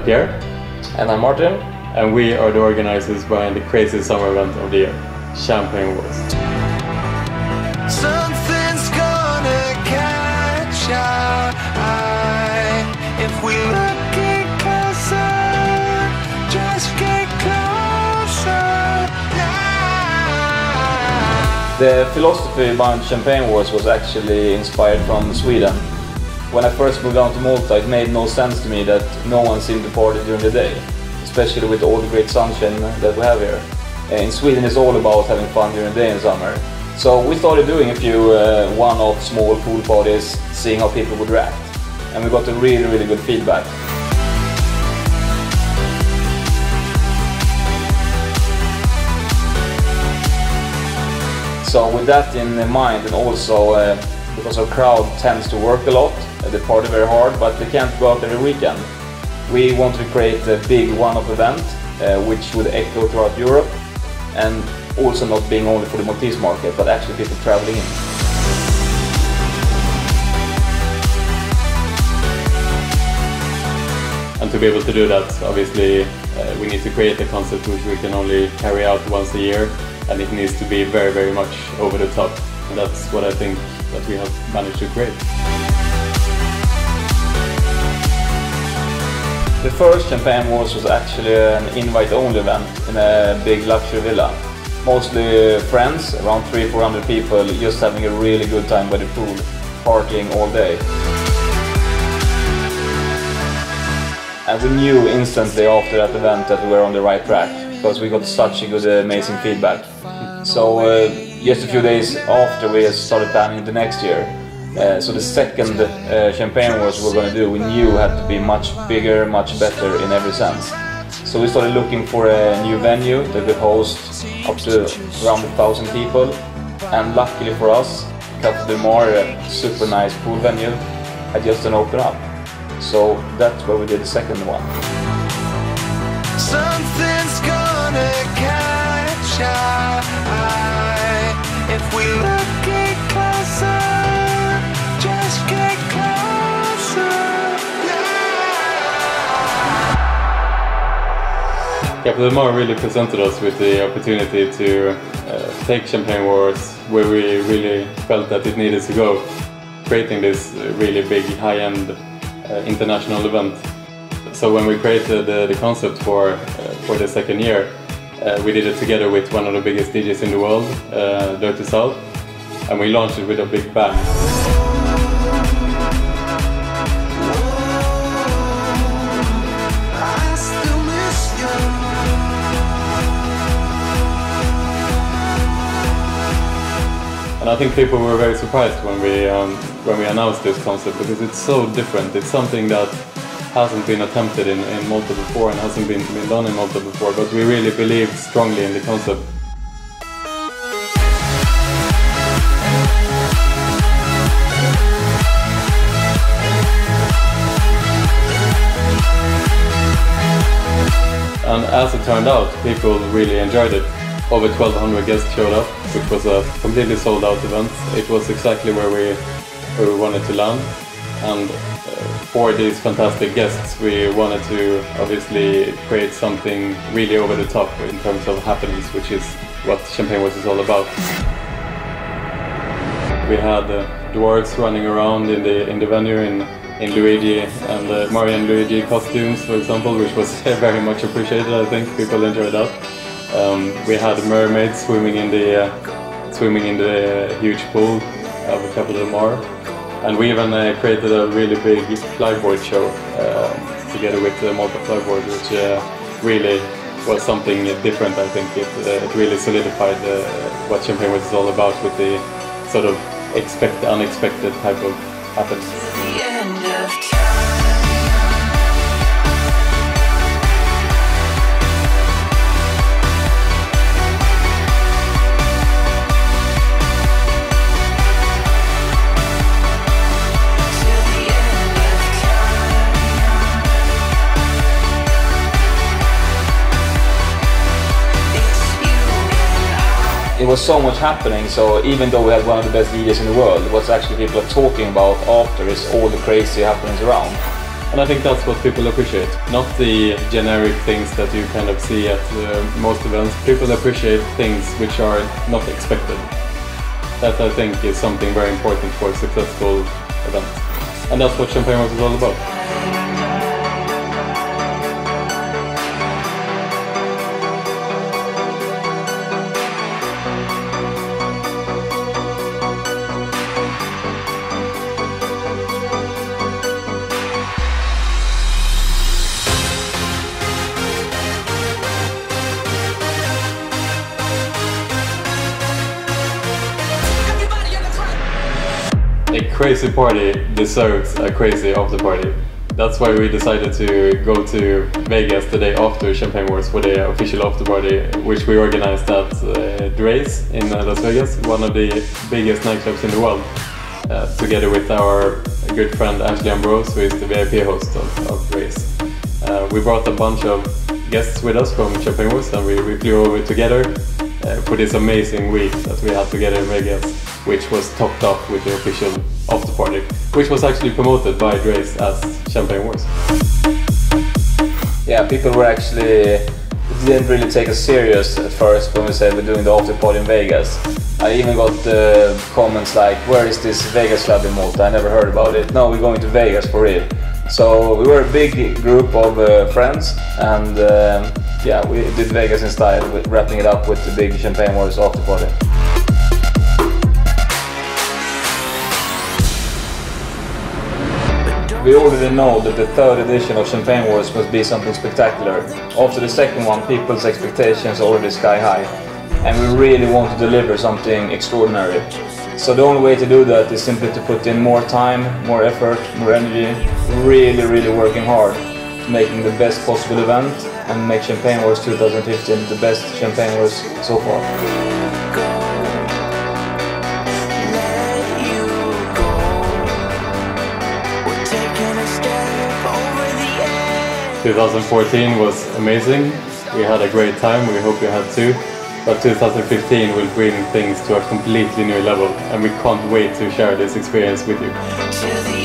Pierre. And I'm Martin. And we are the organizers behind the craziest summer event of the year, Champagne Wars. Something's gonna catch our eye if we look closer, just get closer now. The philosophy behind Champagne Wars was actually inspired from Sweden. When I first moved down to Malta, it made no sense to me that no one seemed to party during the day, especially with all the great sunshine that we have here. In Sweden it's all about having fun during the day in summer. So we started doing a few one-off small pool parties, seeing how people would react. And we got a really good feedback. So with that in mind, and also because our crowd tends to work a lot, they party very hard, but they can't go out every weekend. We wanted to create a big one-off event which would echo throughout Europe, and also not being only for the Maltese market, but actually people traveling in. And to be able to do that, obviously, we need to create a concept which we can only carry out once a year, and it needs to be very much over the top. And that's what I think that we have managed to create. The first Champagne Wars was actually an invite-only event in a big luxury villa. Mostly friends, around 300-400 people, just having a really good time by the pool, partying all day. And we knew instantly after that event that we were on the right track, because we got such a good, amazing feedback. So just a few days after, we started planning the next year. So the second Champagne Wars we were going to do, we knew had to be much bigger, much better in every sense. So we started looking for a new venue that would host up to around 1,000 people. And luckily for us, Café Del Mar, a super nice pool venue, had just opened up. So that's where we did the second one. Something's gonna catch our eye if we look closer, just get closer now. Café Del Mar really presented us with the opportunity to take Champagne Wars where we really felt that it needed to go, creating this really big, high-end international event. So when we created the concept for the second year, we did it together with one of the biggest DJs in the world, Dirty South, and we launched it with a big bang. And I think people were very surprised when we announced this concept, because it's so different. It's something that hasn't been attempted in Malta before and hasn't been done in Malta before, but we really believe strongly in the concept. And as it turned out, people really enjoyed it. Over 1,200 guests showed up, which was a completely sold out event. It was exactly where we wanted to land. And for these fantastic guests, we wanted to obviously create something really over the top in terms of happenings, which is what Champagne Wars is all about. We had dwarves running around in the venue in Luigi and Mario and Luigi costumes, for example, which was very much appreciated. I think people enjoyed that. We had mermaids swimming in the huge pool of Café Del Mar, and we even created a really big flyboard show together with the Malta Flyboard, which really was something different. I think it really solidified what Champagne Wars is all about, with the sort of unexpected type of happenings. It was so much happening, so even though we had one of the best DJs in the world, what actually people are talking about after is all the crazy happenings around. And I think that's what people appreciate, not the generic things that you kind of see at most events. People appreciate things which are not expected. That I think is something very important for a successful event. And that's what Champagne Wars is all about. A crazy party deserves a crazy after party. That's why we decided to go to Vegas the day after Champagne Wars for the official after party, which we organized at Dre's in Las Vegas, one of the biggest nightclubs in the world, together with our good friend Ashley Ambrose, who is the VIP host of Dre's. We brought a bunch of guests with us from Champagne Wars, and we flew over together for this amazing week that we had together in Vegas, which was topped off with the official after party, which was actually promoted by Dre's as Champagne Wars. Yeah, people were actually didn't really take us serious at first when we said we're doing the after party in Vegas. I even got comments like, "Where is this Vegas club in Malta? I never heard about it." No, we're going to Vegas for real. So we were a big group of friends, and yeah, we did Vegas in style, wrapping it up with the big Champagne Wars after party. We already know that the third edition of Champagne Wars must be something spectacular. After the second one, people's expectations are already sky high, and we really want to deliver something extraordinary. So the only way to do that is simply to put in more time, more effort, more energy, really working hard to making the best possible event and make Champagne Wars 2015 the best Champagne Wars so far. 2014 was amazing. We had a great time, we hope you had too. But 2015 will bring things to a completely new level, and we can't wait to share this experience with you.